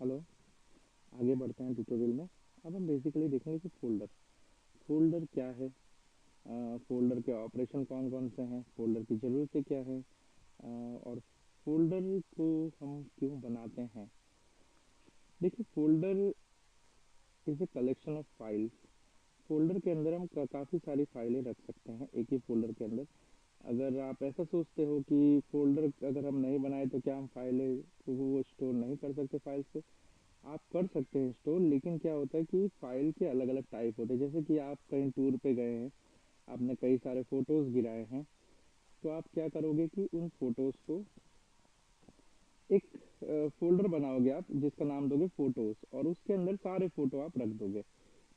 Hello. आगे बढ़ते हैं ट्यूटोरियल में। अब हम बेसिकली देखेंगे कि फोल्डर क्या है, फोल्डर के ऑपरेशन कौन कौन से हैं, फोल्डर की ज़रूरतें क्या है, और फोल्डर को हम क्यों बनाते हैं। देखिए, folder is a collection of files. Folder के अंदर हम काफ़ी सारी फाइलें रख सकते हैं एक ही फोल्डर के अंदर। अगर आप ऐसा सोचते हो कि फोल्डर अगर हम नहीं बनाए तो क्या हम फाइलें वो स्टोर नहीं कर सकते फाइल्स को, आप कर सकते हैं स्टोर। लेकिन क्या होता है कि फाइल के अलग अलग टाइप होते हैं। जैसे कि आप कहीं टूर पे गए हैं, आपने कई सारे फोटोज़ गिराए हैं, तो आप क्या करोगे कि उन फोटोज़ को एक फोल्डर बनाओगे आप, जिसका नाम दोगे फोटोज़, और उसके अंदर सारे फोटो आप रख दोगे।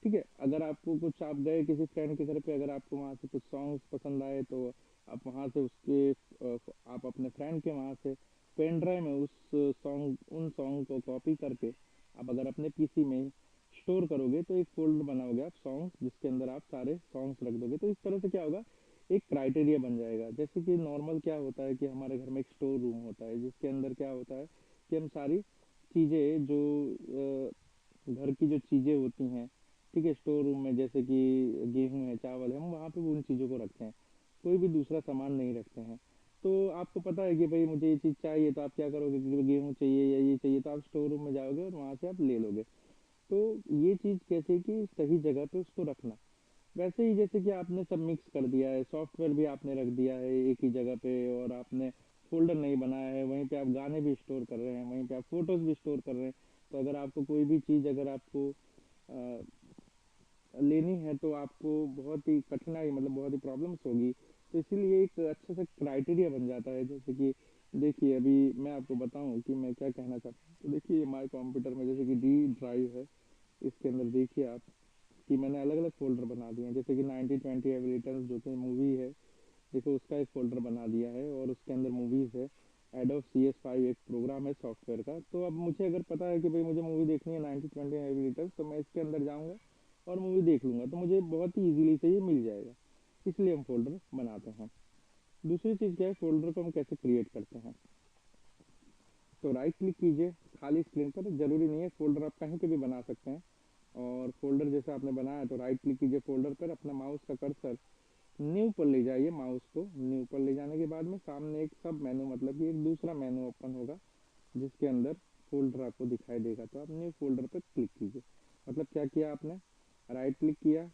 ठीक है। अगर आपको कुछ, आप गए किसी फ्रेंड के घर पे, अगर आपको वहाँ से कुछ सॉन्ग्स पसंद आए तो आप वहाँ से आप अपने फ्रेंड के वहाँ से पेन ड्राइव में उन सॉन्ग को कॉपी करके आप अगर अपने पीसी में स्टोर करोगे तो एक फोल्डर बनाओगे आप सॉन्ग्स, जिसके अंदर आप सारे सॉन्ग्स रख दोगे। तो इस तरह से क्या होगा, एक क्राइटेरिया बन जाएगा। जैसे कि नॉर्मल क्या होता है कि हमारे घर में एक स्टोर रूम होता है, जिसके अंदर क्या होता है कि हम सारी चीज़ें जो घर की जो चीज़ें होती हैं, ठीक है, स्टोर रूम में जैसे कि गेहूँ है, चावल है, हम वहाँ पे उन चीज़ों को रखते हैं, कोई भी दूसरा सामान नहीं रखते हैं। तो आपको पता है कि भाई मुझे ये चीज़ चाहिए, तो आप क्या करोगे कि गेहूँ चाहिए या ये चाहिए, तो आप स्टोर रूम में जाओगे और वहाँ से आप ले लोगे। तो ये चीज़ कैसे कि सही जगह पे उसको रखना। वैसे ही जैसे कि आपने सब मिक्स कर दिया है, सॉफ्टवेयर भी आपने रख दिया है एक ही जगह पे, और आपने फ़ोल्डर नहीं बनाया है, वहीं पे आप गाने भी स्टोर कर रहे हैं, वहीं पे आप फ़ोटोज़ भी स्टोर कर रहे हैं। तो अगर आपको कोई भी चीज़, अगर आपको अ, लेनी है तो आपको बहुत ही कठिनाई, मतलब बहुत ही प्रॉब्लम्स होगी। तो इसीलिए एक अच्छा सा क्राइटेरिया बन जाता है। जैसे कि देखिए, अभी मैं आपको बताऊं कि मैं क्या कहना चाहता हूँ। तो देखिए, माय कंप्यूटर में जैसे कि डी ड्राइव है, इसके अंदर देखिए आप कि मैंने अलग अलग फोल्डर बना दिए हैं। जैसे कि 1920 एविलिटर्स जो कि मूवी है, देखो उसका एक फ़ोल्डर बना दिया है, और उसके अंदर मूवीज़ है। एडोब CS5 एक प्रोग्राम है सॉफ्टवेयर का। तो अब मुझे अगर पता है कि भाई मुझे मूवी देखनी है 1920 एविलिटर्स, तो मैं इसके अंदर जाऊँगा और मूवी देख लूँगा, तो मुझे बहुत ही ईज़िली से ये मिल जाएगा। इसलिए हम फ़ोल्डर बनाते हैं। दूसरी चीज़ क्या है, फ़ोल्डर को हम कैसे क्रिएट करते हैं। तो राइट क्लिक कीजिए खाली स्क्रीन पर, ज़रूरी नहीं है फ़ोल्डर आप कहीं पे भी बना सकते हैं। और फ़ोल्डर जैसे आपने बनाया तो राइट क्लिक कीजिए फ़ोल्डर पर, अपना माउस का कर्सर न्यू पर ले जाइए। माउस को न्यू पर ले जाने के बाद में सामने एक सब मेनू, मतलब कि एक दूसरा मेनू ओपन होगा, जिसके अंदर फोल्डर आपको दिखाई देगा। तो आप न्यू फोल्डर पर क्लिक कीजिए। मतलब क्या किया आपने, राइट क्लिक किया,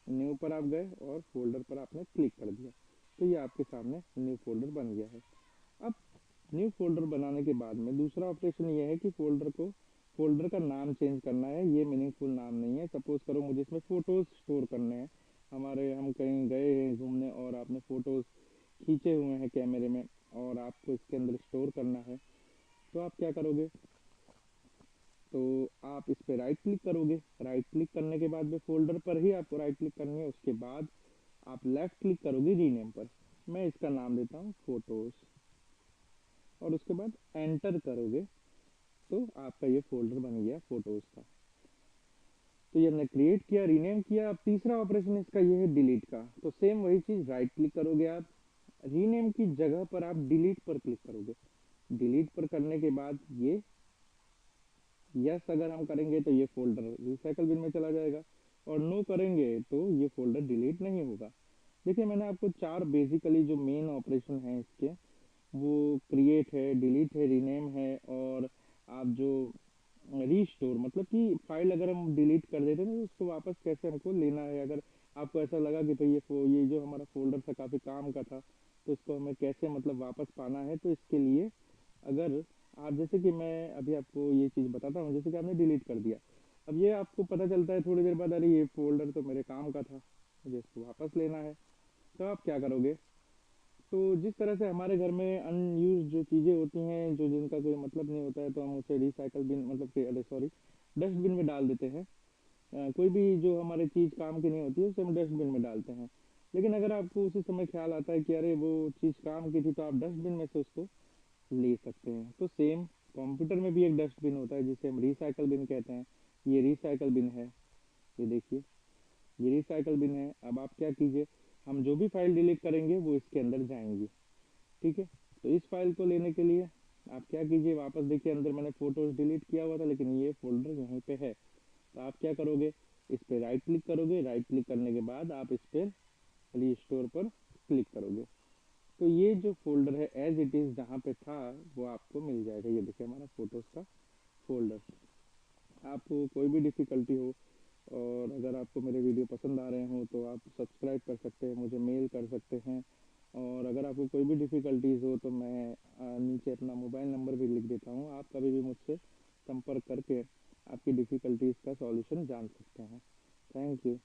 न्यू पर आप गए और फोल्डर पर आपने क्लिक कर दिया, तो ये आपके सामने न्यू फोल्डर बन गया है। अब न्यू फोल्डर बनाने के बाद में दूसरा ऑपरेशन ये है कि फोल्डर का नाम चेंज करना है। ये मीनिंगफुल नाम नहीं है। सपोज करो मुझे इसमें फ़ोटोज़ स्टोर करने हैं, हम कहीं गए हैं घूमने और आपने फ़ोटोज़ खींचे हुए हैं कैमरे में, और आपको इसके अंदर स्टोर करना है। तो आप क्या करोगे, तो आप इस पर राइट क्लिक करोगे। राइट क्लिक करने के बाद में फ़ोल्डर पर ही आपको राइट क्लिक करनी है। उसके बाद आप लेफ़्ट क्लिक करोगे रीनेम पर। मैं इसका नाम देता हूँ फ़ोटोज़, और उसके बाद एंटर करोगे तो आपका ये फोल्डर बन गया फोटोज़ का। तो ये हमने क्रिएट किया, रीनेम किया। अब तीसरा ऑपरेशन इसका ये है डिलीट का। तो सेम वही चीज़, राइट क्लिक करोगे आप, रीनेम की जगह पर आप डिलीट पर क्लिक करोगे। डिलीट पर करने के बाद ये यस अगर हम करेंगे तो ये फोल्डर रिसाइकल बिन में चला जाएगा, और नो करेंगे तो ये फोल्डर डिलीट नहीं होगा। देखिए, मैंने आपको चार बेसिकली जो मेन ऑपरेशन हैं इसके, वो क्रिएट है, डिलीट है, रीनेम है, और आप जो रीस्टोर, मतलब कि फाइल अगर हम डिलीट कर देते हैं तो उसको वापस कैसे हमको लेना है। अगर आपको ऐसा लगा कि भाई ये जो हमारा फोल्डर था काफ़ी काम का था, तो इसको हमें कैसे मतलब वापस पाना है, तो इसके लिए अगर आप, जैसे कि मैं अभी आपको ये चीज़ बताता हूँ, जैसे कि आपने डिलीट कर दिया, अब ये आपको पता चलता है थोड़ी देर बाद, अरे ये फोल्डर तो मेरे काम का था, मुझे इसको वापस लेना है। तो आप क्या करोगे, तो जिस तरह से हमारे घर में अनयूज जो चीज़ें होती हैं, जो जिनका कोई मतलब नहीं होता है, तो हम उसे रिसाइकल बिन, मतलब कि अरे सॉरी, डस्टबिन में डाल देते हैं। कोई भी जो हमारी चीज़ काम की नहीं होती है उसे हम डस्टबिन में डालते हैं। लेकिन अगर आपको उसी समय ख्याल आता है कि अरे वो चीज़ काम की थी, तो आप डस्टबिन में से उसको ले सकते हैं। तो सेम कंप्यूटर में भी एक डस्टबिन होता है, जिसे हम रिसाइकल बिन कहते हैं। ये रिसाइकल बिन है, ये देखिए, ये रिसाइकल बिन है। अब आप क्या कीजिए, हम जो भी फाइल डिलीट करेंगे वो इसके अंदर जाएंगी। ठीक है। तो इस फाइल को लेने के लिए आप क्या कीजिए, वापस देखिए अंदर मैंने फ़ोटोज़ डिलीट किया हुआ था, लेकिन ये फ़ोल्डर यहीं पे है। तो आप क्या करोगे, इस पे राइट क्लिक करोगे, राइट क्लिक करने के बाद आप इस पे रिस्टोर पर क्लिक करोगे। तो ये जो फ़ोल्डर है एज़ इट इज़ जहाँ पे था वो आपको मिल जाएगा। ये देखिए हमारा फ़ोटोज़ का फ़ोल्डर। आपको कोई भी डिफ़िकल्टी हो और अगर आपको मेरे वीडियो पसंद आ रहे हों तो आप सब्सक्राइब कर सकते हैं, मुझे मेल कर सकते हैं। और अगर आपको कोई भी डिफ़िकल्टीज़ हो तो मैं नीचे अपना मोबाइल नंबर भी लिख देता हूँ, आप कभी भी मुझसे संपर्क करके आपकी डिफ़िकल्टीज़ का सॉल्यूशन जान सकते हैं। Thank you.